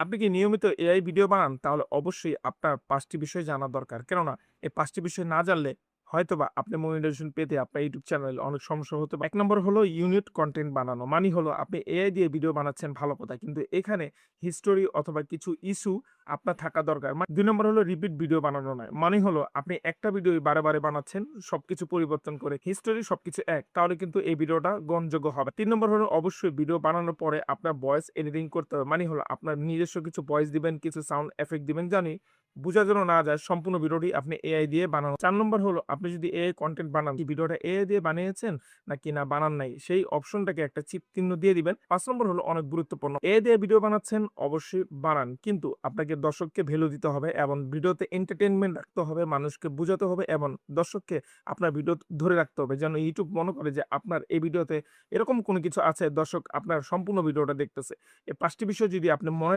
আপনি কি নিয়মিত এআই ভিডিও বানান? তাহলে অবশ্যই আপনার ৫ টি বিষয় জানা দরকার। কেননা এই ৫ টি বিষয় না জানলে হয়তোবা আপনি মনিটাইজেশন পেতে আপনার YouTube চ্যানেলে অনেক সমস্যা হতে পারে। ১ নম্বর হলো ইউনিট কনটেন্ট বানানো। মানে হলো আপনি এআই দিয়ে ভিডিও বানাচ্ছেন ভালো কথা। কিন্তু এখানে হিস্টোরি অথবা কিছু ইস্যু আপনার থাকা দরকার। ২ নম্বর হলো রিপিট ভিডিও বানানো নয়। মানে হলো আপনি একটা ভিডিওই বারে, বারে বানাচ্ছেন সবকিছু পরিবর্তন করে। হিস্টোরি সবকিছু এক। তাহলে কিন্তু এই ভিডিওটা গ্রহণযোগ্য হবে। ৩ নম্বর হলো অবশ্যই ভিডিও বানানোর পরে আপনার ভয়েস এডিটিং করতে হবে। মানে হলো আপনার নিজস্ব কিছু ভয়েস দিবেন, কিছু সাউন্ড ইফেক্ট দিবেন জানি বোঝা যেন না যায় সম্পূর্ণ ভিডিওটি আপনি এআই দিয়ে বানানো। ৪ নম্বর হলো আপনি যদি এআই কনটেন্ট বানান, কি ভিডিওটা এআই দিয়ে বানিয়েছেন নাকি না বানান নাই সেই অপশনটাকে একটা চিক চিহ্ন দিয়ে দিবেন। ৫ নম্বর হলো অনেক গুরুত্বপূর্ণ। এআই দিয়ে ভিডিও বানাচ্ছেন অবশ্যই বানান। কিন্তু আপনাকে দর্শককে ভ্যালু দিতে হবে এবং ভিডিওতে এন্টারটেইনমেন্ট রাখতে হবে, মানুষকে বুঝাতে হবে এবং দর্শককে আপনার ভিডিও ধরে রাখতে হবে। যেন YouTube মনে করে যে আপনার এই ভিডিওতে এরকম কোনো কিছু আছে দর্শক আপনার সম্পূর্ণ ভিডিওটা দেখতেছে। এই ৫ টি বিষয় যদি আপনি মনে